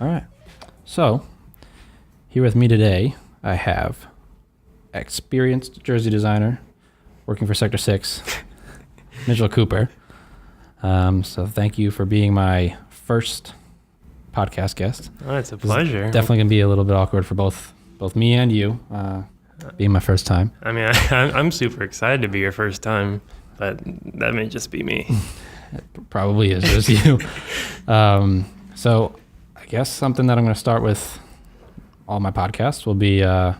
All right. So, here with me today, I have experienced jersey designer working for Sector 6, Mitchell Cooper. So thank you for being my first podcast guest. Oh, it's a pleasure. Definitely going to be a little bit awkward for both me and you, being my first time. I mean, I'm super excited to be your first time, but that may just be me. It probably is just you. So I guess something that I'm going to start with all my podcasts will be why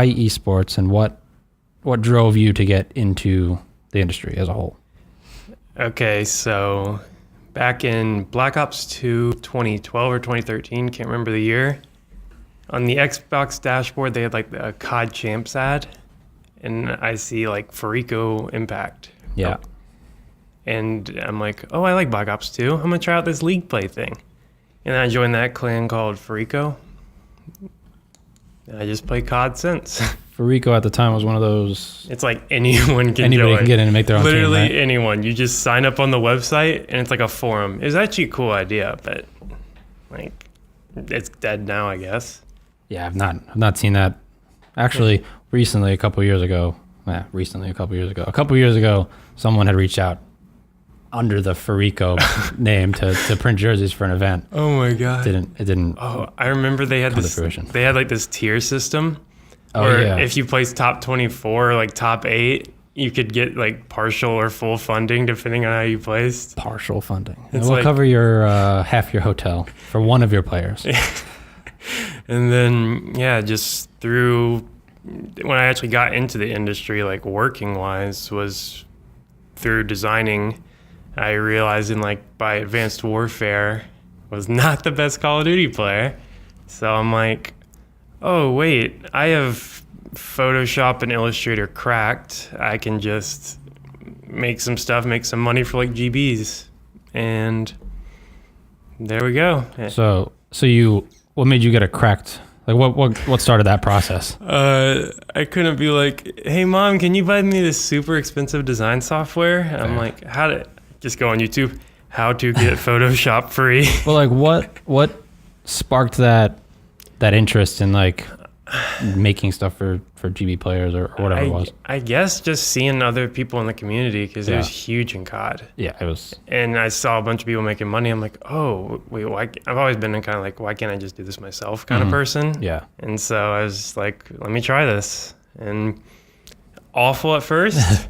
esports and what drove you to get into the industry as a whole? Okay, so back in Black Ops 2 2012 or 2013, can't remember the year, on the Xbox dashboard they had like the COD Champs ad, and I see like Farico Impact. Yeah. And I'm like, oh, I like Black Ops 2. I'm going to try out this League Play thing. And I joined that clan called Farico. And I just play COD since. Farico at the time was one of those... It's like anybody can get in and make their own Literally team, right? anyone. You just sign up on the website, and it's like a forum. It was actually a cool idea, but like it's dead now, I guess. Yeah, I've not seen that. Actually, a couple years ago, someone had reached out under the Farico name to print jerseys for an event. Oh my god! It didn't. Oh, I remember they had this. They had like this tier system. Where if you placed top 24 or like top 8, you could get like partial or full funding depending on how you placed. Partial funding. We'll cover your half your hotel for one of your players. And then just through when I actually got into the industry, like working wise, was through designing. I realized by Advanced Warfare was not the best Call of Duty player. So I'm like, oh wait, I have Photoshop and Illustrator cracked. I can just make some stuff, make some money for like GBs. And there we go. So what made you get a cracked? Like what started that process? I couldn't be like, hey mom, can you buy me this super expensive design software? And I'm like, just go on YouTube, how to get Photoshop free. Well, like what sparked that interest in like making stuff for GB players or whatever it was? I guess just seeing other people in the community, because it was huge in COD. Yeah, it was. And I saw a bunch of people making money. I'm like, oh, wait, why? I've always been kind of like, why can't I just do this myself kind of person? Yeah. And so I was like, let me try this. And awful at first,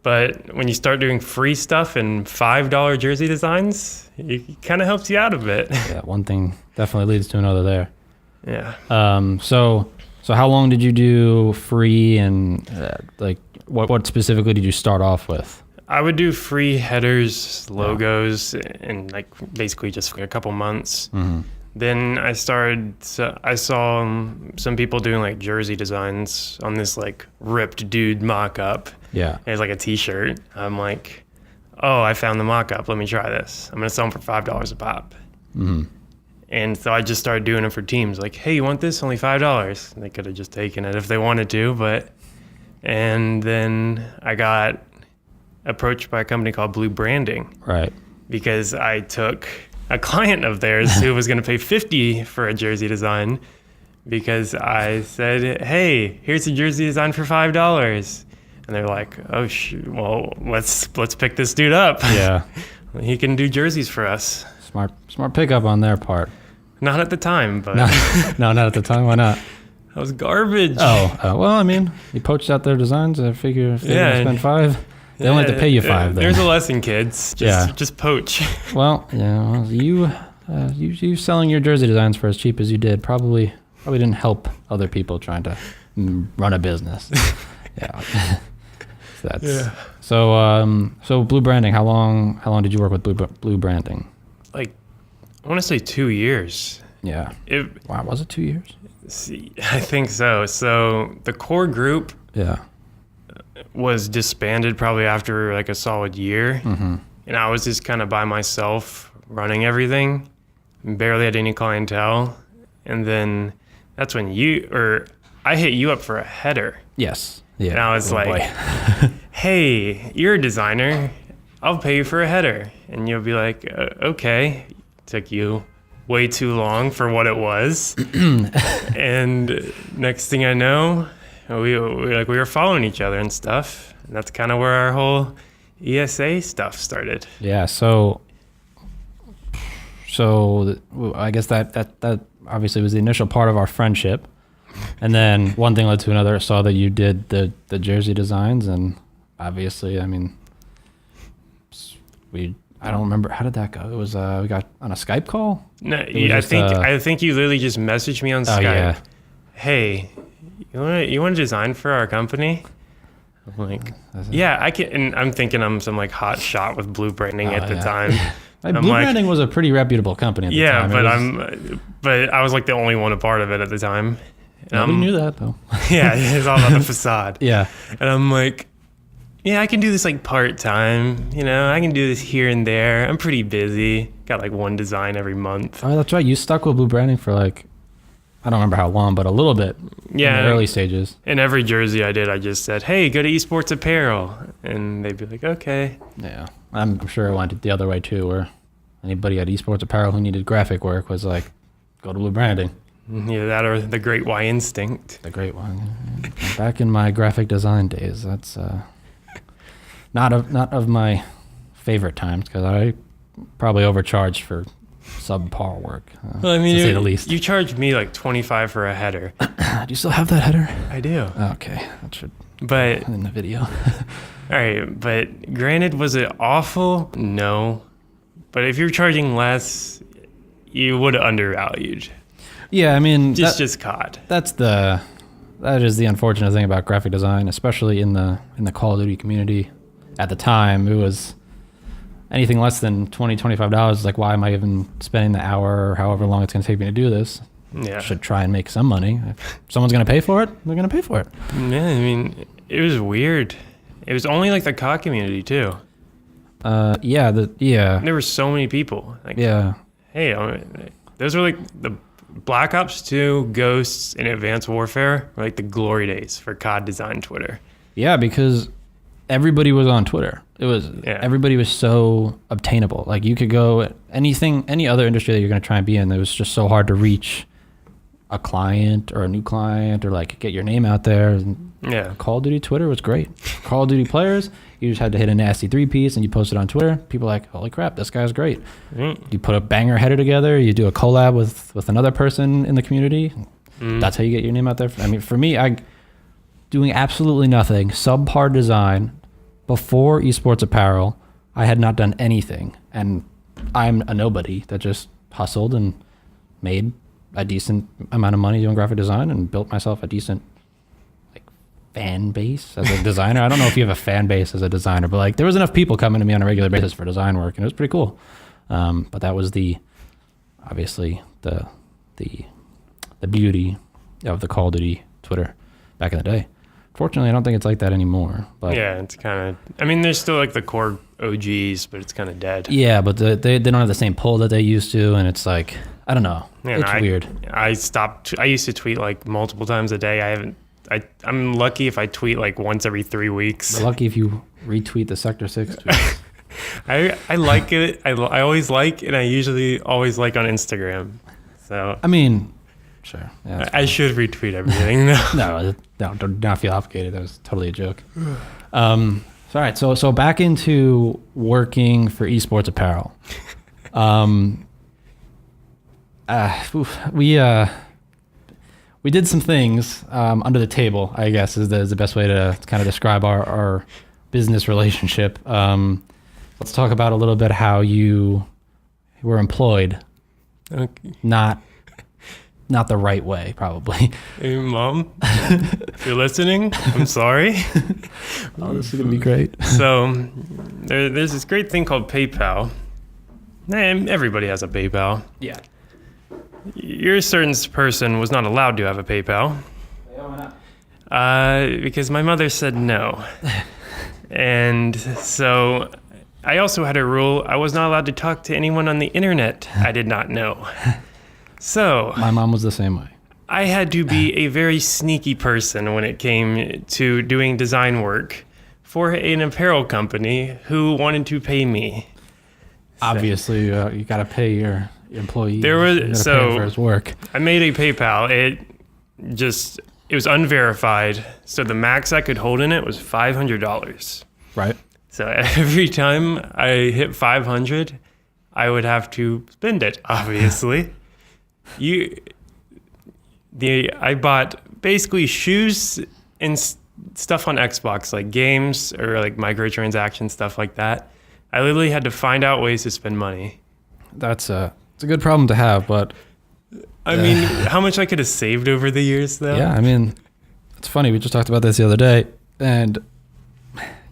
but when you start doing free stuff and $5 jersey designs, it kind of helps you out a bit. Yeah, one thing definitely leads to another there. Yeah. So how long did you do free, and like what specifically did you start off with? I would do free headers, logos, and like basically just for a couple months. Mm-hmm. Then I saw some people doing like jersey designs on this like ripped dude mock-up. Yeah. It's like a t-shirt. I'm like, oh, I found the mock-up. Let me try this. I'm going to sell them for $5 a pop. Mm-hmm. And so I just started doing it for teams. Like, hey, you want this? Only $5. And they could have just taken it if they wanted to, and then I got approached by a company called Blue Branding. Right. Because I took a client of theirs who was going to pay $50 for a jersey design, because I said, hey, here's a jersey design for $5. And they're like, oh, well, let's pick this dude up. Yeah. He can do jerseys for us. Smart pickup on their part. Not at the time, but... No, not at the time. Why not? That was garbage. Oh, well, I mean, you poached out their designs. I figure if they're going to spend $5, they only have to pay you $5 then. There's a lesson, kids. Just poach. Well, you selling your jersey designs for as cheap as you did probably didn't help other people trying to run a business. Yeah. So Blue Branding, how long did you work with Blue Branding? Like, I want to say 2 years. Yeah. Wow, was it 2 years? I think so. So the core group was disbanded probably after like a solid year. Mm-hmm. And I was just kind of by myself running everything. Barely had any clientele. And then that's when I hit you up for a header. Yes. Yeah. And I was hey, you're a designer. I'll pay you for a header. And you'll be like, okay. Took you way too long for what it was. And next thing I know, we were following each other and stuff. And that's kind of where our whole ESA stuff started. Yeah. So I guess that obviously was the initial part of our friendship. And then one thing led to another. I saw that you did the jersey designs, and obviously, I mean, I don't remember, how did that go? It was we got on a Skype call. No, I think you literally just messaged me on Skype. Yeah. Hey, you want to design for our company? I'm like, yeah, I can. And I'm thinking I'm some like hot shot with Blue Branding at the time. Blue Branding was a pretty reputable company at the time. Yeah, but I was like the only one a part of it at the time. Nobody knew that though. Yeah, it's all about the facade. Yeah. And I'm like, yeah, I can do this like part-time, I can do this here and there. I'm pretty busy. Got like one design every month. Oh, that's right. You stuck with Blue Branding for like, I don't remember how long, but a little bit. Yeah. In the early stages. In every jersey I did, I just said, hey, go to Esports Apparel. And they'd be like, okay. Yeah. I'm sure it went the other way too, where anybody at Esports Apparel who needed graphic work was like, go to Blue Branding. Yeah, that or the Great Y Instinct. The Great One. Back in my graphic design days, that's not of my favorite times, because I probably overcharged for subpar work. Well, I mean, to say the least. You charged me like $25 for a header. Do you still have that header? I do. Okay, that should but in the video. All right, but granted, was it awful? No. But if you're charging less, you would have undervalued. Yeah, I mean, just caught. That is the unfortunate thing about graphic design, especially in the Call of Duty community. At the time, it was anything less than $20-$25 is like, why am I even spending the hour or however long it's going to take me to do this? Yeah, I should try and make some money. If someone's going to pay for it, they're going to pay for it. Yeah, I mean, it was weird. It was only like the COD community too. Yeah. There were so many people. Like, yeah. Hey, those were like the Black Ops 2, Ghosts, and Advanced Warfare were like the glory days for COD design Twitter. Yeah, because everybody was on Twitter. Everybody was so obtainable. Like, you could go any other industry that you're going to try and be in, it was just so hard to reach a client or a new client or like get your name out there. Yeah. Call of Duty Twitter was great. Call of Duty players, you just had to hit a nasty 3-piece and you post it on Twitter. People are like, holy crap, this guy's great. You put a banger header together, you do a collab with another person in the community. That's how you get your name out there. I mean, for me, doing absolutely nothing, subpar design before Esports Apparel, I had not done anything. And I'm a nobody that just hustled and made a decent amount of money doing graphic design and built myself a decent fan base as a designer. I don't know if you have a fan base as a designer, but like there was enough people coming to me on a regular basis for design work, and it was pretty cool. But that was obviously the beauty of the Call of Duty Twitter back in the day. Fortunately, I don't think it's like that anymore. But yeah, it's kind of. I mean, there's still like the core OGs, but it's kind of dead. Yeah, but they don't have the same pull that they used to, and it's like, I don't know. Man, it's weird. I stopped. I used to tweet like multiple times a day. I haven't. I'm lucky if I tweet like once every 3 weeks. You're lucky if you retweet the Sector 6 tweets. I like it. I always like, and I usually always like on Instagram. So I mean, sure. Yeah, I should retweet everything. No, do not feel obligated. That was totally a joke. All right, so back into working for Esports Apparel. We did some things under the table, I guess, is the best way to kind of describe our business relationship. Let's talk about a little bit how you were employed. Okay. Not the right way, probably. Hey, Mom, if you're listening, I'm sorry. Oh, this is going to be great. So there's this great thing called PayPal. Everybody has a PayPal. Yeah. Your certain person was not allowed to have a PayPal. Why not? Because my mother said no. And so I also had a rule. I was not allowed to talk to anyone on the internet I did not know. So my mom was the same way. I had to be a very sneaky person when it came to doing design work for an apparel company who wanted to pay me. Obviously, you got to pay your employee. There was for his work. I made a PayPal. It was unverified, so the max I could hold in it was $500. Right. So every time I hit 500, I would have to spend it. Obviously, I bought basically shoes and stuff on Xbox, like games or like microtransactions, stuff like that. I literally had to find out ways to spend money. It's a good problem to have, but I mean, how much I could have saved over the years, though. yeah, I mean, it's funny. We just talked about this the other day, and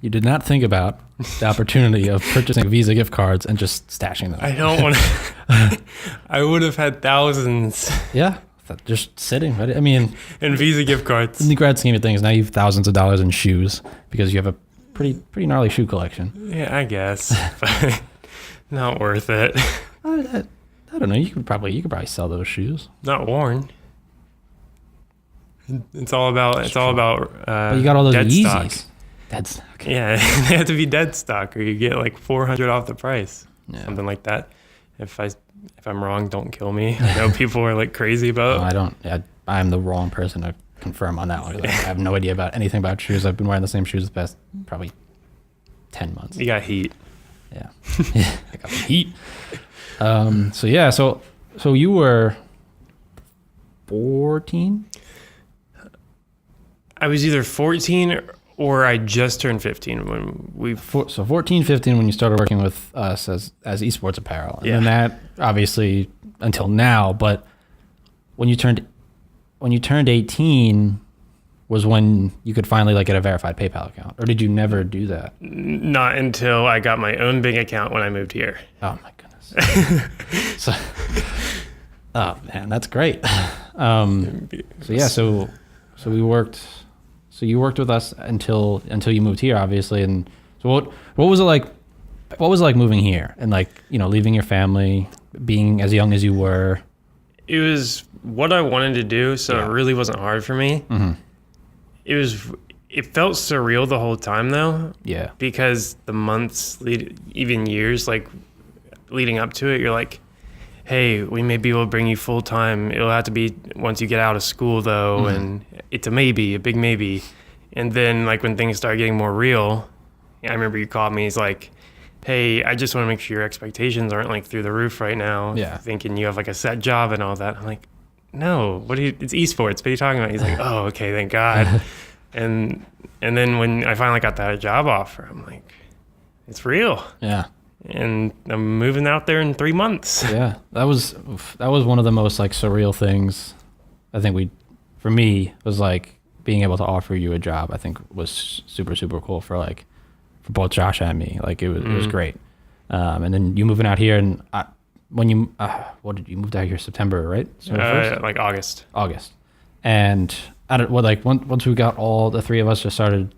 you did not think about the opportunity of purchasing Visa gift cards and just stashing them. I don't want to. I would have had thousands. Yeah, just sitting. Right? I mean, and Visa gift cards. In the grand scheme of things, now you have thousands of dollars in shoes because you have a pretty gnarly shoe collection. Yeah, I guess, but not worth it. I don't know. You could probably sell those shoes. Not worn. It's all about. But you got all those dead Yeezys. stock. Dead stock. Yeah, they have to be dead stock, or you get like $400 off the price, something like that. If I'm wrong, don't kill me. I know people are like crazy about. No, I don't. I'm the wrong person to confirm on that one. I have no idea about anything about shoes. I've been wearing the same shoes the past probably 10 months. You got heat. Yeah, I got some heat. So you were 14? I was either 14 or I just turned 15 when we. So 14, 15 when you started working with us as Esports Apparel, and then that obviously until now. But when you turned 18 was when you could finally like get a verified PayPal account, or did you never do that? Not until I got my own bank account when I moved here. Oh my goodness. Oh man, that's great. So we worked. So you worked with us until you moved here, obviously. And so what was it like? What was it like moving here and like, you know, leaving your family, being as young as you were? It was what I wanted to do, so it really wasn't hard for me. Mm-hmm. It felt surreal the whole time though. Yeah. Because the months, even years, like leading up to it, you're like, hey, we may be able to bring you full time. It'll have to be once you get out of school though, and it's a big maybe. And then like when things start getting more real, I remember you called me. He's like, hey, I just want to make sure your expectations aren't like through the roof right now. Yeah. Thinking you have like a set job and all that. I'm like, no, it's esports. What are you talking about? He's like, oh, okay, thank God. and then when I finally got that job offer, I'm like, it's real. Yeah. And I'm moving out there in 3 months. Yeah, that was one of the most like surreal things. I think for me, was like being able to offer you a job. I think was super super cool for both Josh and me. Like it was great. And then you moving out here, and when you you moved out here September, right? Like August. And once we got all the three of us just started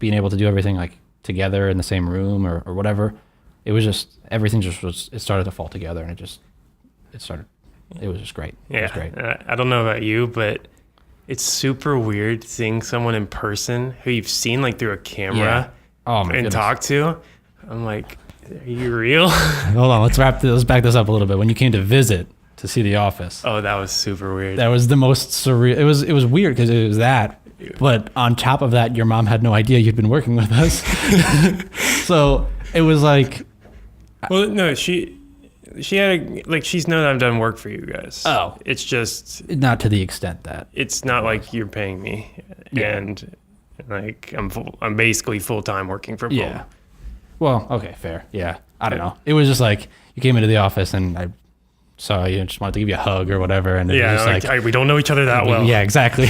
being able to do everything like together in the same room or whatever. It was just everything it started to fall together, and it was just great. Yeah. It was great. I don't know about you, but it's super weird seeing someone in person who you've seen like through a camera and goodness. Talk to. I'm like, are you real? Hold on, let's back this up a little bit. When you came to visit to see the office. Oh, that was super weird. That was the most surreal. It was weird because it was that. But on top of that, your mom had no idea you'd been working with us. So it was like. Well, no, she had she's known I've done work for you guys. Oh, it's just not to the extent that it's not like you're paying me, and like I'm basically full time working from home. Well, okay, fair. Yeah, I don't know. It was just like you came into the office and I saw you and just wanted to give you a hug or whatever, and it was just like we don't know each other that well. Yeah, exactly.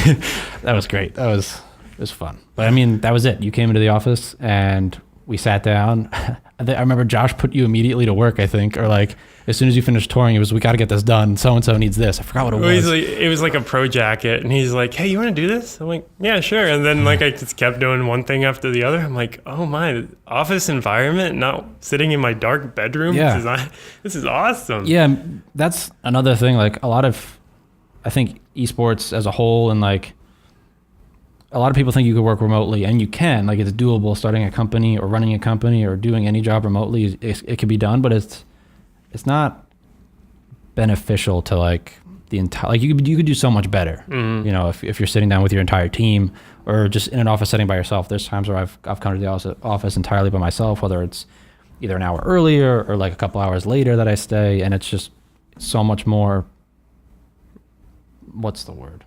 That was great. It was fun. But I mean, that was it. You came into the office and we sat down. I remember Josh put you immediately to work, I think, or like as soon as you finished touring, it was, we got to get this done. So-and-so needs this. I forgot what it was. It was like a pro jacket, and he's like, hey, you want to do this? I'm like, yeah, sure. And then like I just kept doing one thing after the other. I'm like, oh my, office environment, not sitting in my dark bedroom. Yeah. This is awesome. Yeah, that's another thing. Like I think esports as a whole, and like a lot of people think you could work remotely, and you can. Like it's doable starting a company or running a company or doing any job remotely. It can be done, but it's not beneficial to like the entire, like you could do so much better. You know, if you're sitting down with your entire team or just in an office setting by yourself. There's times where I've come to the office entirely by myself, whether it's either an hour earlier or like a couple hours later that I stay, and it's just so much more, what's the word,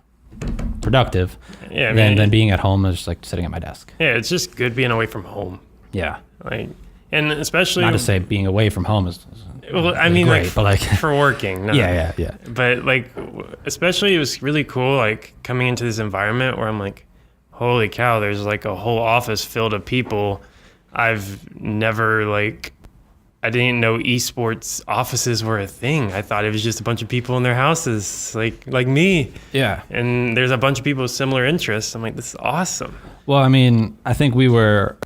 productive than being at home, just like sitting at my desk. Yeah, it's just good being away from home. Yeah. Like, and especially not to say being away from home is well, I mean, great, like, but like for working. No. Yeah. But like, especially it was really cool, like coming into this environment where I'm like, holy cow, there's like a whole office filled of people. I've never like, I didn't know esports offices were a thing. I thought it was just a bunch of people in their houses, like me. Yeah. And there's a bunch of people with similar interests. I'm like, this is awesome. Well, I mean, I think it was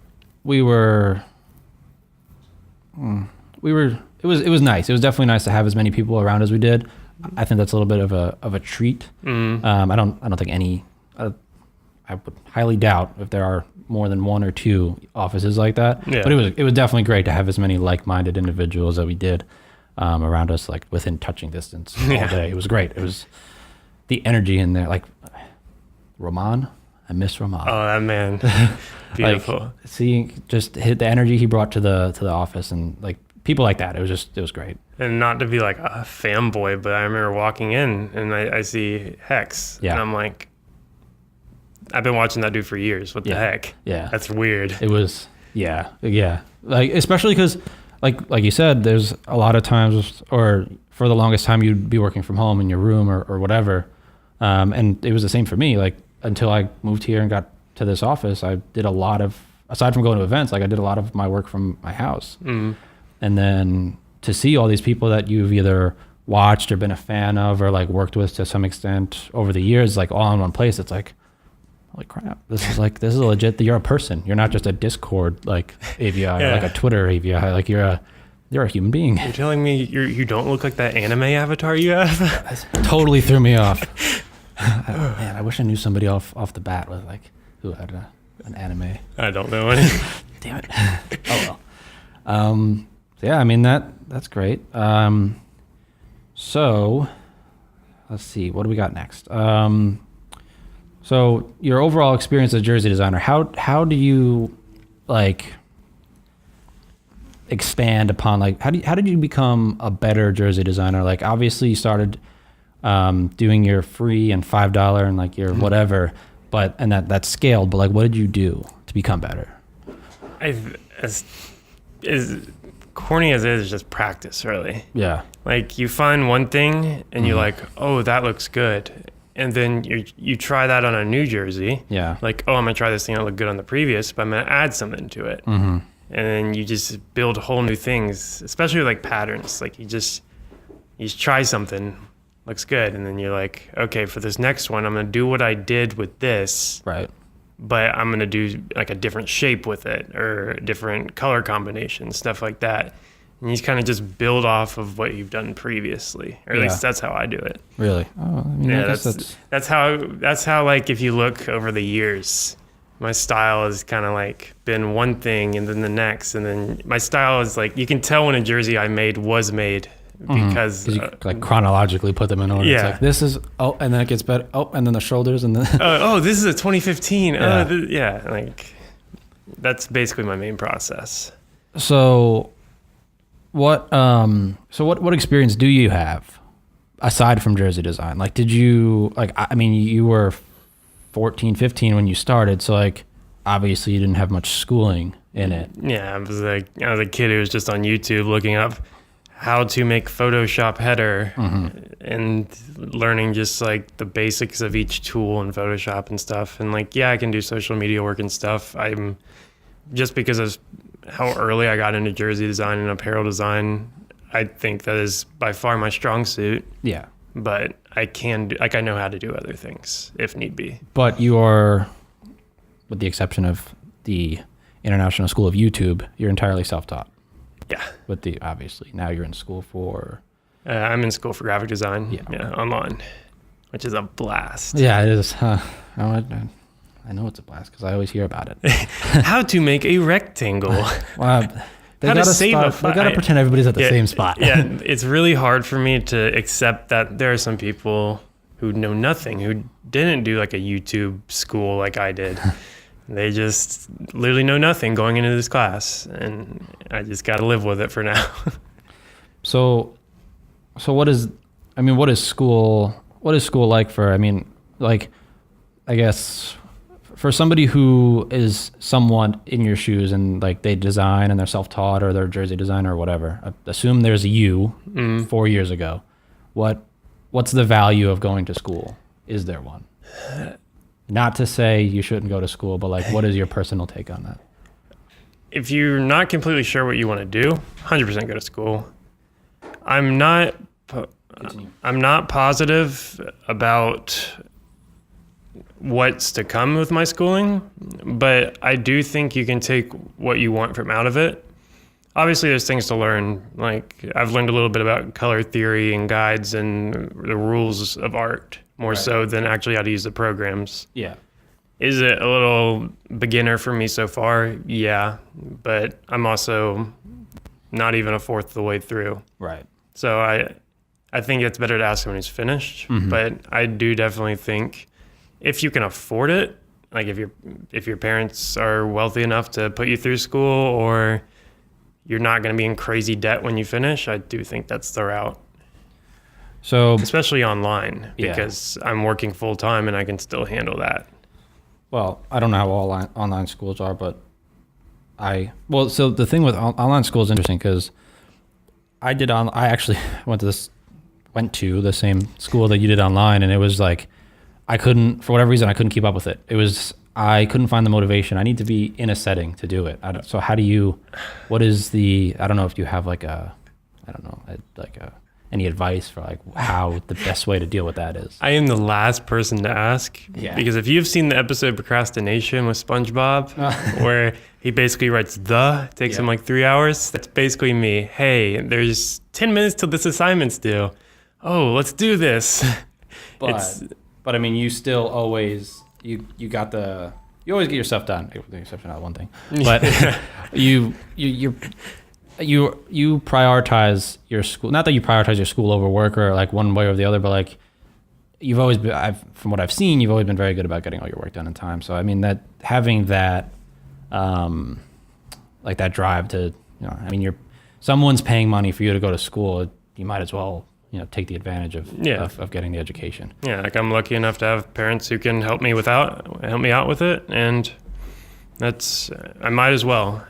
nice. It was definitely nice to have as many people around as we did. I think that's a little bit of a treat. I don't think I would highly doubt if there are more than one or two offices like that. Yeah. But it was definitely great to have as many like-minded individuals that we did around us, like within touching distance all day. It was great. It was the energy in there. Like Roman, I miss Roman. Oh, that man, beautiful. Like, seeing just the energy he brought to the office and like people like that. It was great. And not to be like a fanboy, but I remember walking in and I see Hex, and I'm like, I've been watching that dude for years. What the heck? Yeah. That's weird. It was, yeah. Like, especially because, like you said, there's a lot of times, or for the longest time, you'd be working from home in your room or whatever. And it was the same for me. Like, until I moved here and got to this office, I did a lot of, aside from going to events, like I did a lot of my work from my house. And then to see all these people that you've either watched or been a fan of or like worked with to some extent over the years, like all in one place, it's like, holy crap, this is a legit, you're a person. You're not just a Discord like AVI or like a Twitter AVI. Like you're a human being. You're telling me you don't look like that anime avatar you have? It totally threw me off. Man, I wish I knew somebody off the bat with like who had an anime. I don't know any. Damn it. Oh well. So yeah, I mean that's great. So let's see, what do we got next? So your overall experience as a jersey designer, how do you like expand upon like how did you become a better jersey designer? Like obviously you started doing your free and $5 and like your whatever, but and that scaled. But like what did you do to become better? As corny as it is, just practice really. Yeah. Like you find one thing and you're like, oh, that looks good. And then you try that on a new jersey. Yeah. Like, oh, I'm going to try this thing that looked good on the previous, but I'm going to add something to it. And then you just build whole new things, especially with like patterns. Like you try something, looks good. And then you're like, okay, for this next one, I'm going to do what I did with this. Right. But I'm going to do like a different shape with it or a different color combination, stuff like that. And you kind of just build off of what you've done previously, or at least that's how I do it. Really? Oh, I mean, yeah, that's how like if you look over the years, my style has kind of like been one thing and then the next, and then my style is like you can tell when a jersey I made was made because you like chronologically put them in order. Yeah, it's like this is and then it gets better. And then the shoulders and then this is a 2015. Yeah, like that's basically my main process. So. What experience do you have aside from jersey design? Like, did you I mean, you were 14, 15 when you started. So like, obviously you didn't have much schooling in it. Yeah. I was a kid who was just on YouTube looking up how to make Photoshop header and learning just like the basics of each tool in Photoshop and stuff. And like, yeah, I can do social media work and stuff. I'm just because of how early I got into jersey design and apparel design, I think that is by far my strong suit. Yeah. But I know how to do other things if need be. But you are, with the exception of the International School of YouTube, you're entirely self-taught. Yeah. Obviously, now you're in school for... I'm in school for graphic design. Yeah, online, which is a blast. Yeah, it is. I know it's a blast because I always hear about it. How to make a rectangle. Well, how to save a They gotta pretend everybody's at the same spot. Yeah, it's really hard for me to accept that there are some people who know nothing, who didn't do like a YouTube school like I did. They just literally know nothing going into this class, and I just got to live with it for now. So what is school like for, I guess for somebody who is somewhat in your shoes and like they design and they're self-taught or they're a jersey designer or whatever, I assume there's a you 4 years ago. What's the value of going to school? Is there one? Not to say you shouldn't go to school, but like, what is your personal take on that? If you're not completely sure what you want to do, 100% go to school. I'm not positive about what's to come with my schooling, but I do think you can take what you want from out of it. Obviously, there's things to learn. Like, I've learned a little bit about color theory and guides and the rules of art, more so than actually how to use the programs. Yeah. Is it a little beginner for me so far? Yeah, but I'm also not even a fourth of the way through. Right. So I think it's better to ask someone who's finished, but I do definitely think if you can afford it, like if your parents are wealthy enough to put you through school, or you're not going to be in crazy debt when you finish, I do think that's the route. So especially online, because I'm working full time and I can still handle that. Well, I don't know how all online schools are, but so the thing with online school is interesting because I actually went to the same school that you did online, and it was like for whatever reason I couldn't keep up with it. I couldn't find the motivation. I need to be in a setting to do it. So I don't know if you have any advice for like how the best way to deal with that is. I am the last person to ask, because if you've seen the episode Procrastination with SpongeBob, where he basically writes takes him like 3 hours, that's basically me. Hey, there's 10 minutes till this assignment's due. Oh, let's do this. But I mean, you still always, you always get your stuff done, with the exception of that one thing. But you prioritize your school. Not that you prioritize your school over work or like one way or the other, but like you've always been, from what I've seen, you've always been very good about getting all your work done in time. So I mean, that having that, like that drive to, someone's paying money for you to go to school, you might as well, take the advantage of getting the education. Yeah, like I'm lucky enough to have parents who can help me out with it, and I might as well.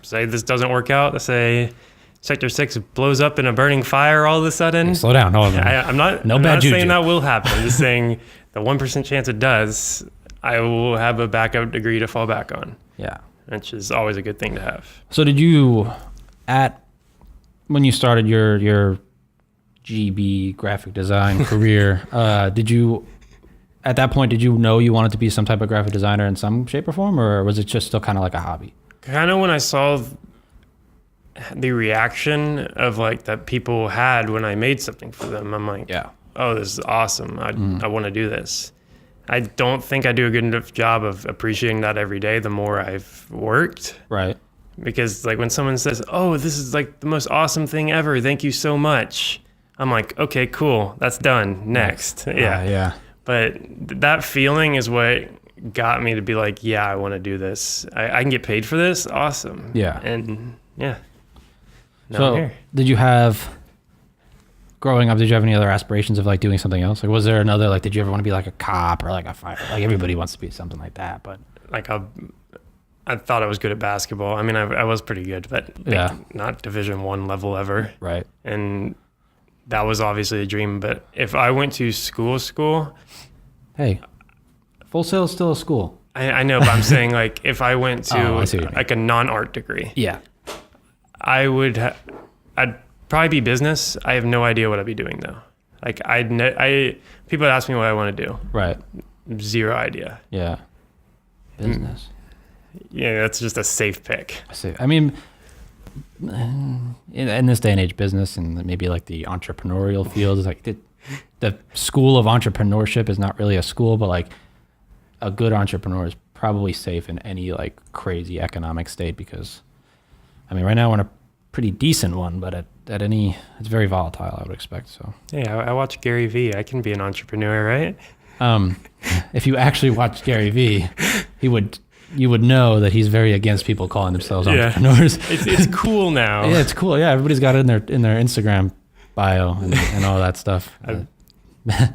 Say this doesn't work out. Say Sector 6 blows up in a burning fire all of a sudden. Hey, slow down. I'm not saying that will happen. I'm just saying the 1% chance it does, I will have a backup degree to fall back on. Yeah. Which is always a good thing to have. So did you, when you started your GB graphic design career, at that point, did you know you wanted to be some type of graphic designer in some shape or form, or was it just still kind of like a hobby? Kind of when I saw the reaction of like that people had when I made something for them, I'm like, oh, this is awesome. I want to do this. I don't think I do a good enough job of appreciating that every day the more I've worked. Right. Because like when someone says, oh, this is like the most awesome thing ever, thank you so much, I'm like, okay, cool, that's done. Next. Yeah. But that feeling is what got me to be like, yeah, I want to do this. I can get paid for this. Awesome. Yeah. And yeah. So growing up, did you have any other aspirations of like doing something else? Like, was there another, like, did you ever want to be like a cop or like a fighter? Like everybody wants to be something like that, but like I thought I was good at basketball. I mean, I was pretty good, but not Division I level ever. Right. And that was obviously a dream. But if I went to school, hey, Full Sail is still a school. I know, but I'm saying like if I went to like a non-art degree, I'd probably be business. I have no idea what I'd be doing though. Like people ask me what I want to do. Right. Zero idea. Yeah. Business. Yeah, that's just a safe pick. I mean, in this day and age, business and maybe like the entrepreneurial field is like the school of entrepreneurship is not really a school, but like a good entrepreneur is probably safe in any like crazy economic state because I mean, right now we're in a pretty decent one, but at any, it's very volatile, I would expect. So Hey, I watch Gary Vee. I can be an entrepreneur, right? if you actually watch Gary Vee, you would know that he's very against people calling themselves entrepreneurs. It's cool now. Yeah, it's cool. Yeah, everybody's got it in their Instagram bio and all that stuff.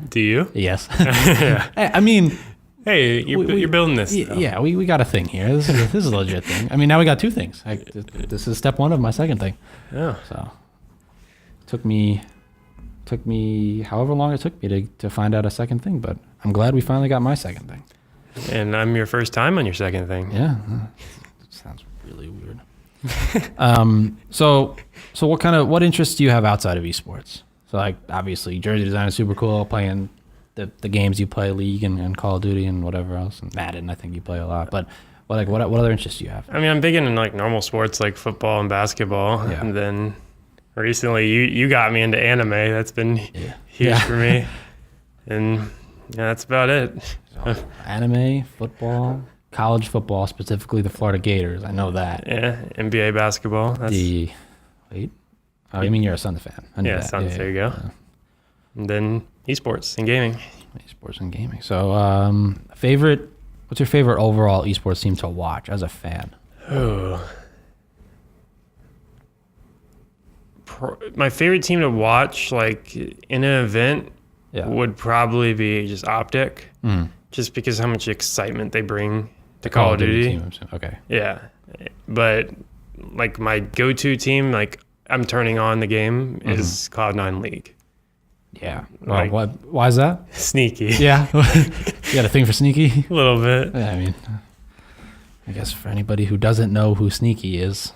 Do you? Yes. Yeah. I mean, Hey, you're building this. yeah, we got a thing here. This is a legit thing. I mean, now we got two things. This is step one of my second thing. Oh. So took me however long it took me to find out a second thing, but I'm glad we finally got my second thing. And I'm your first time on your second thing. Yeah. That sounds really weird. So what interests do you have outside of esports? So like obviously jersey design is super cool, playing the games you play, League and Call of Duty and whatever else, and Madden I think you play a lot. But what other interests do you have? I mean, I'm big into like normal sports like football and basketball. Yeah. And then recently you got me into anime. That's been huge for me. And yeah, that's about it. So, anime, football, college football, specifically the Florida Gators. I know that. Yeah, NBA basketball. That's, Oh, you mean you're a Suns fan? I knew yeah, that. Suns. There you go. Yeah. And then esports and gaming. Esports and gaming. So, what's your favorite overall esports team to watch as a fan? Oh. My favorite team to watch, like in an event, would probably be just Optic, just because how much excitement they bring to Call of Duty. Team. Okay. Yeah, but like my go-to team, like I'm turning on the game is Cloud9 League. Yeah. Like, why is that? Sneaky. Yeah. You got a thing for Sneaky? A little bit. Yeah, I mean, I guess for anybody who doesn't know who Sneaky is,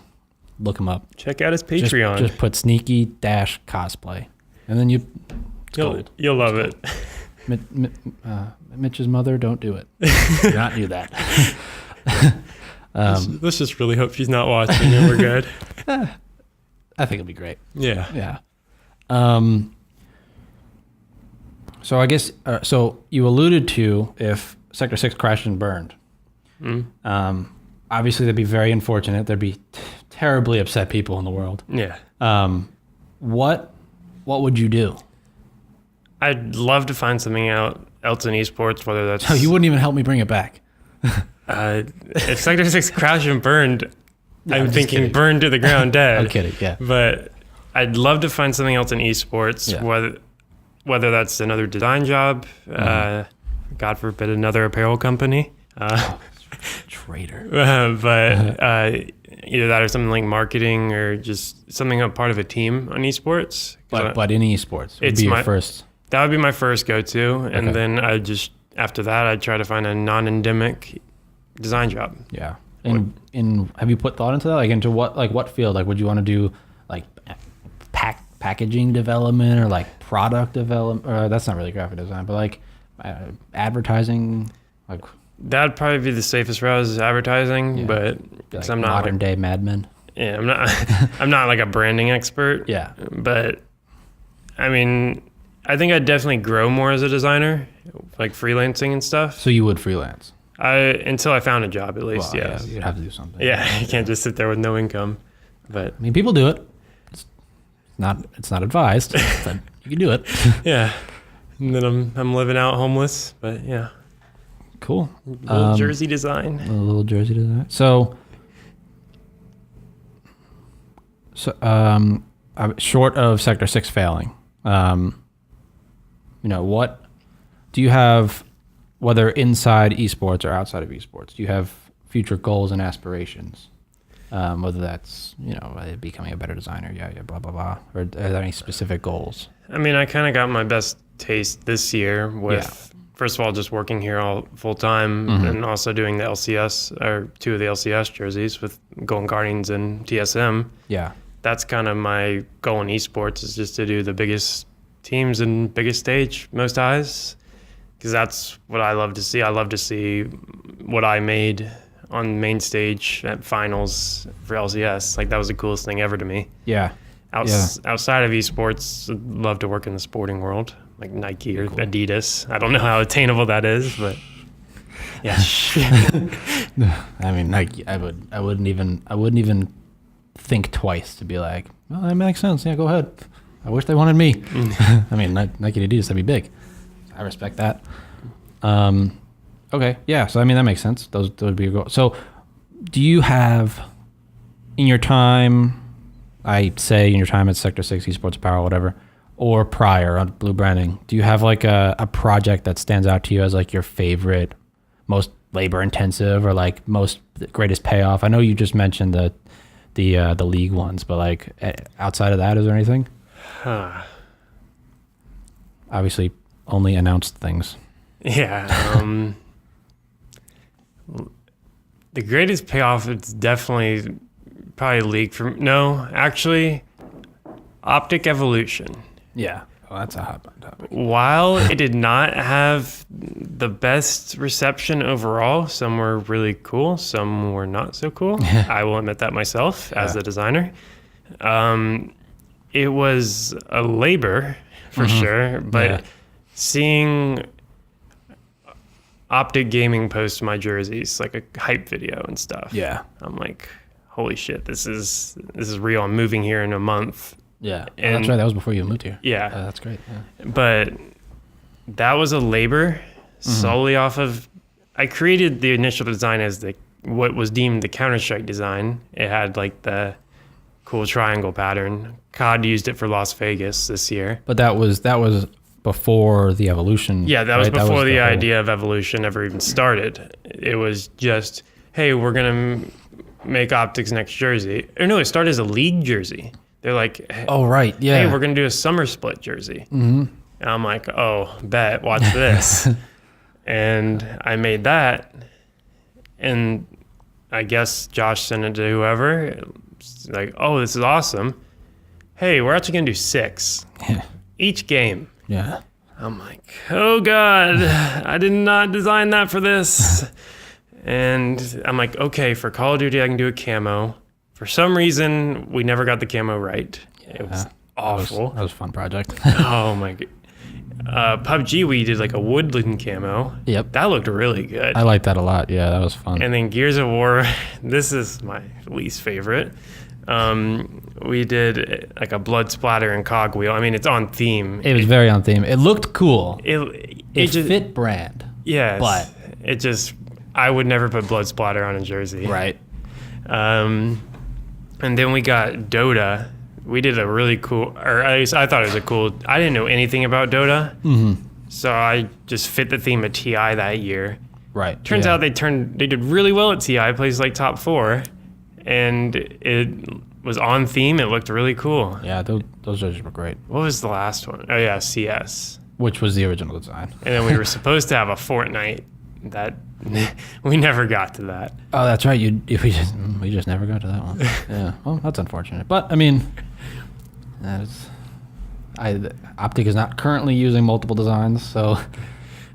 look him up. Check out his Patreon. Just put Sneaky-cosplay, and then you'll love it. Mitch's mother, don't do it. Do not do that. Let's just really hope she's not watching and we're good. I think it'll be great. Yeah. Yeah. So I guess, so you alluded to if Sector 6 crashed and burned. Obviously, that'd be very unfortunate. There'd be terribly upset people in the world. Yeah. What would you do? I'd love to find something else in esports, whether that's... Oh, you wouldn't even help me bring it back. If Sector 6 crashed and burned, I'm I'm thinking kidding. burned to the ground dead. I'm kidding, yeah. But I'd love to find something else in esports, whether that's another design job, God forbid another apparel company. Traitor. But either that or something like marketing or just something a part of a team on esports. But in esports, would be your first... That would be my first go-to. And then after that, I'd try to find a non-endemic design job. Yeah. And have you put thought into that? Like into what field? Like would you want to do like packaging development or like product development? Or that's not really graphic design, but like advertising, like... That'd probably be the safest route is advertising, but like I'm not modern day Mad Men. Yeah, I'm not like a branding expert. Yeah. But I mean, I think I'd definitely grow more as a designer, like freelancing and stuff. So you would freelance? Until I found a job, at least, yes. Yeah, you'd have to do something. Yeah, you can't just sit there with no income. But I mean, people do it. It's not advised, but you can do it. Yeah. And then I'm living out homeless, but yeah. Cool. Little jersey design. A little jersey design. So short of Sector 6 failing, what do you have, whether inside esports or outside of esports, do you have future goals and aspirations? Whether that's, becoming a better designer, blah, blah, blah. Or are there any specific goals? I mean, I kind of got my best taste this year with, first of all, just working here all full time and also doing the LCS or 2 of the LCS jerseys with Golden Guardians and TSM. Yeah. That's kind of my goal in esports is just to do the biggest teams and biggest stage, most eyes, because that's what I love to see. I love to see what I made on main stage at finals for LCS. Like that was the coolest thing ever to me. Yeah. Outside of esports, I'd love to work in the sporting world, like Nike or Adidas. I don't know how attainable that is, but yeah. I mean, Nike. I wouldn't even think twice to be like, well, that makes sense. Yeah, go ahead. I wish they wanted me. I mean, Nike Adidas, that'd be big. I respect that. Okay, yeah. So I mean, that makes sense. Those would be a goal. So, do you have in your time? I say in your time at Sector 6, Esports Apparel, whatever, or prior on Blue Branding, do you have like a project that stands out to you as like your favorite, most labor intensive, or like most greatest payoff? I know you just mentioned the league ones, but like outside of that, is there anything? Obviously, only announced things. Yeah. The greatest payoff, it's definitely probably league actually, Optic Evolution. Yeah. Well, that's a hot topic. While it did not have the best reception overall, some were really cool, some were not so cool. I will admit that myself as a designer. It was a labor for sure, but seeing Optic Gaming post my jerseys, like a hype video and stuff. Yeah. I'm like, holy shit, this is real. I'm moving here in a month. Yeah. And that's right. That was before you moved here. Yeah. That's great. Yeah. But that was a labor solely off of, I created the initial design as what was deemed the Counter-Strike design. It had like the cool triangle pattern. COD used it for Las Vegas this year. But that was before the evolution. Yeah, that was before the idea of evolution ever even started. It was just, hey, we're going to make Optic's next jersey. Or no, it started as a league jersey. They're like, oh, right. Yeah. Hey, we're going to do a summer split jersey. Mm-hmm. And I'm like, oh, bet, watch this. And I made that. And I guess Josh sent it to whoever. It's like, oh, this is awesome. Hey, we're actually going to do 6 each game. Yeah. I'm like, oh God, I did not design that for this. And I'm like, okay, for Call of Duty, I can do a camo. For some reason, we never got the camo right. Yeah, it was awful. That was a fun project. Oh my God. PUBG, we did like a woodland camo. Yep. That looked really good. I liked that a lot. Yeah, that was fun. And then Gears of War, this is my least favorite. We did like a blood splatter and cogwheel. I mean, it's on theme. It was very on theme. It looked cool. It just fit brand. Yes. But it just, I would never put blood splatter on a jersey. Right. And then we got Dota. We did a really cool, or at least I thought it was a cool, I didn't know anything about Dota. Mm-hmm. So I just fit the theme of TI that year. Right. Turns out they did really well at TI, plays like top 4. And it was on theme. It looked really cool. Yeah, those jerseys were great. What was the last one? Oh yeah, CS. Which was the original design. And then we were supposed to have a Fortnite. That we never got to that. Oh, that's right. We just never got to that one. Yeah. Well, that's unfortunate. But I mean, Optic is not currently using multiple designs, so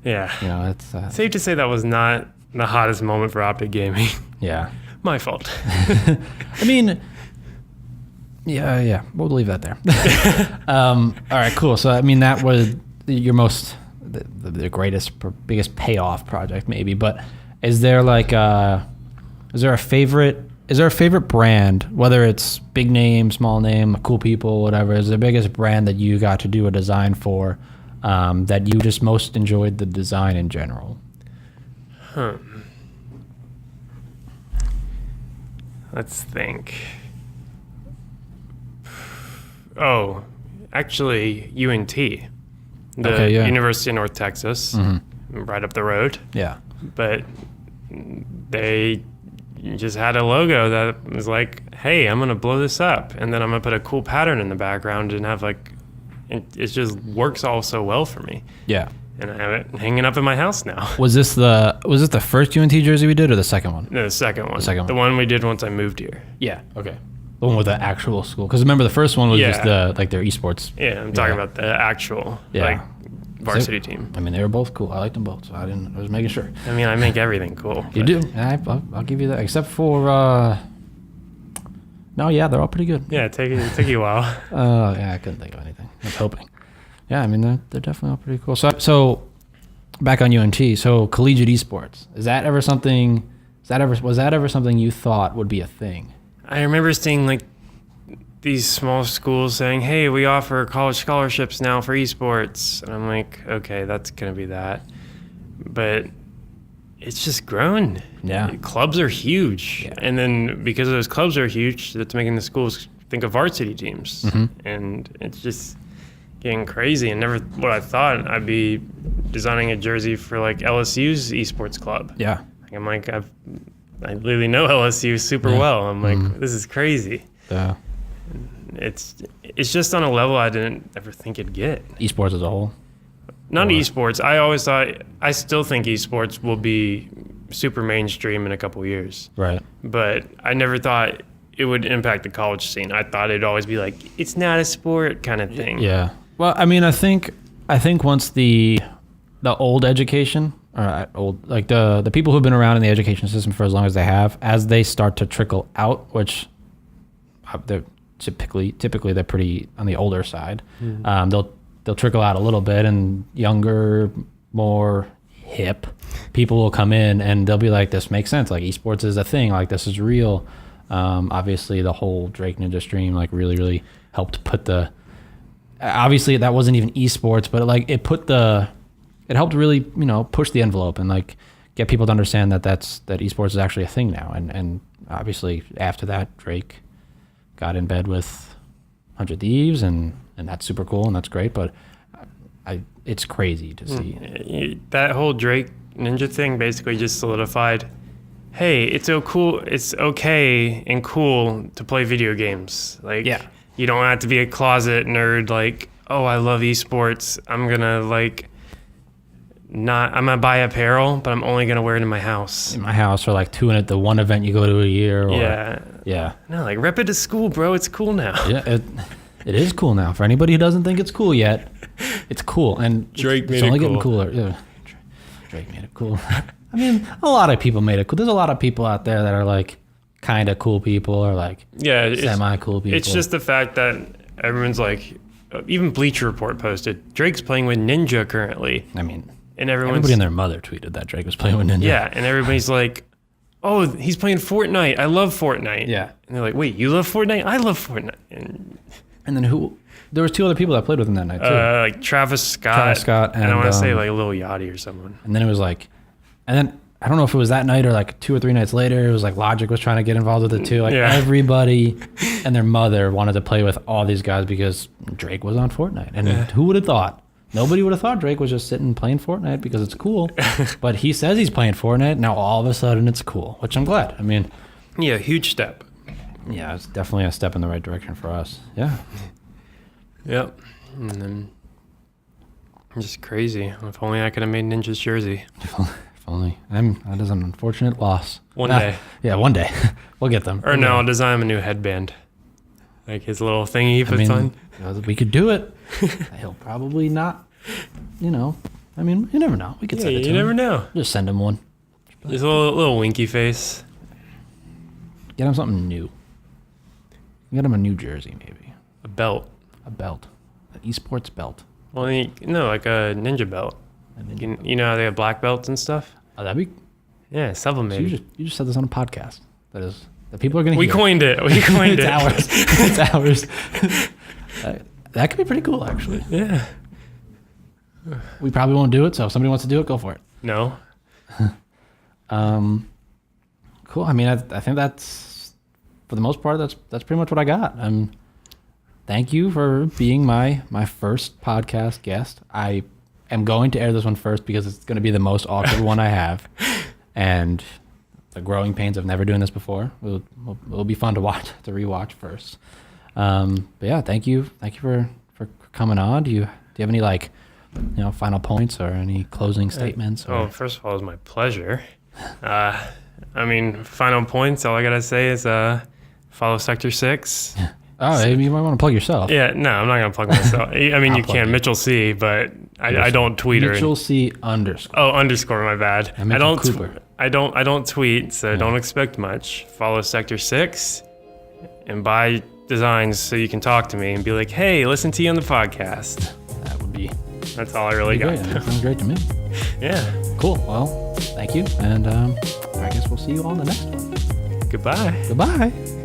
yeah. You know, it's safe to say that was not the hottest moment for Optic Gaming. Yeah. My fault. I mean, yeah, we'll leave that there. All right, cool. So, I mean, that was your most, the greatest, biggest payoff project, maybe. But is there like is there a favorite brand, whether it's big name, small name, cool people, whatever? Is the biggest brand that you got to do a design for that you just most enjoyed the design in general? Let's think. Oh, actually, UNT, the University of North Texas, right up the road. Yeah. But they just had a logo that was like, hey, I'm going to blow this up. And then I'm going to put a cool pattern in the background and have like, it just works all so well for me. Yeah. And I have it hanging up in my house now. Was this the first UNT jersey we did, or the second one? No, the second one. The one we did once I moved here. Yeah. Okay. The one with the actual school, because remember the first one was just their esports. Yeah, I'm talking about the actual varsity team. I mean, they were both cool. I liked them both, so I was making sure. I mean, I make everything cool. You do. I'll give you that, except for. No, yeah, they're all pretty good. Yeah, it took you a while. Yeah, I couldn't think of anything. I was hoping. Yeah, I mean, they're definitely all pretty cool. So back on UNT, so collegiate esports, was that ever something you thought would be a thing? I remember seeing like these small schools saying, hey, we offer college scholarships now for esports. And I'm like, okay, that's going to be that. But it's just grown. Yeah. Clubs are huge. Yeah. And then because those clubs are huge, that's making the schools think of varsity teams. And it's just getting crazy. And never what I thought I'd be designing a jersey for like LSU's esports club. Yeah. I'm like, I literally know LSU super well. I'm like, this is crazy. Yeah. It's just on a level I didn't ever think it'd get. Esports as a whole. Not esports. I always thought, I still think esports will be super mainstream in a couple years. Right. But I never thought it would impact the college scene. I thought it'd always be like, it's not a sport kind of thing. Yeah. Well, I mean, I think once the old education, or old, like the people who've been around in the education system for as long as they have, as they start to trickle out, which they're typically they're pretty on the older side, they'll trickle out a little bit, and younger, more hip people will come in and they'll be like, this makes sense. Like esports is a thing. Like this is real. Obviously the whole Drake Ninja stream like really helped put obviously that wasn't even esports, but it helped really, push the envelope and like get people to understand that esports is actually a thing now. And obviously after that, Drake got in bed with 100 Thieves and that's super cool and that's great. But it's crazy to see. That whole Drake Ninja thing basically just solidified, hey, it's okay and cool to play video games. Like, you don't have to be a closet nerd. Like, oh, I love esports. I'm gonna buy apparel, but I'm only gonna wear it in my house. In my house, or like the one event you go to a year. Or, yeah. No, like rep it to school, bro. It's cool now. Yeah, it is cool now. For anybody who doesn't think it's cool yet, it's cool. And Drake made it's only it cool. getting cooler. Yeah, Drake made it cool. I mean, a lot of people made it cool. There's a lot of people out there that are like kind of cool people or like semi-cool people. It's just the fact that everyone's like, even Bleacher Report posted, Drake's playing with Ninja currently. I mean, and everybody and their mother tweeted that Drake was playing with Ninja. Yeah, and everybody's like, oh, he's playing Fortnite. I love Fortnite. Yeah. And they're like, wait, you love Fortnite? I love Fortnite. And then who? There was two other people that played with him that night too. Like Travis Scott. And I want to say like Lil Yachty or someone. And then it was like, and then I don't know if it was that night or like 2 or 3 nights later, it was like Logic was trying to get involved with it too. Like everybody and their mother wanted to play with all these guys because Drake was on Fortnite. And who would have thought? Nobody would have thought Drake was just sitting playing Fortnite because it's cool. But he says he's playing Fortnite. Now all of a sudden it's cool, which I'm glad. I mean, yeah, huge step. Yeah, it's definitely a step in the right direction for us. Yeah. Yep. And then just crazy. If only I could have made Ninja's jersey. If only. That is an unfortunate loss. One day. Yeah, one day. We'll get them. Or no, I'll design him a new headband. Like his little thing he puts on. We could do it. He'll probably not, I mean, you never know. We could send it to him. You never know. Just send him one. Just a little winky face. Get him something new. Get him a new jersey, maybe. A belt. A belt. An esports belt. Well, no, like a ninja belt. You know how they have black belts and stuff? Oh, that'd be... Yeah, sublimated. So you just said this on a podcast. That people are going to hear. We coined it. It's ours. It's ours. That could be pretty cool, actually. Yeah. We probably won't do it, so if somebody wants to do it, go for it. No. Cool. I mean, I think that's, for the most part, that's pretty much what I got. Thank you for being my first podcast guest. I am going to air this one first because it's going to be the most awkward one I have. And the growing pains of never doing this before. It'll be fun to rewatch first. But yeah, thank you for coming on. Do you have any final points or any closing statements? First of all, it was my pleasure. Final points. All I gotta say is follow Sector 6. Oh, you might want to plug yourself. Yeah, no, I'm not gonna plug myself. I mean, you can Mitchell C, but I don't tweet or Mitchell C _. Oh, underscore. My bad. I don't Cooper. I don't tweet, so don't expect much. Follow Sector 6 and buy designs so you can talk to me and be like, hey, listen to you on the podcast. That's all I really got. That sounds great to me. Yeah. Cool. Well, thank you, and I guess we'll see you on the next one. Goodbye. Goodbye.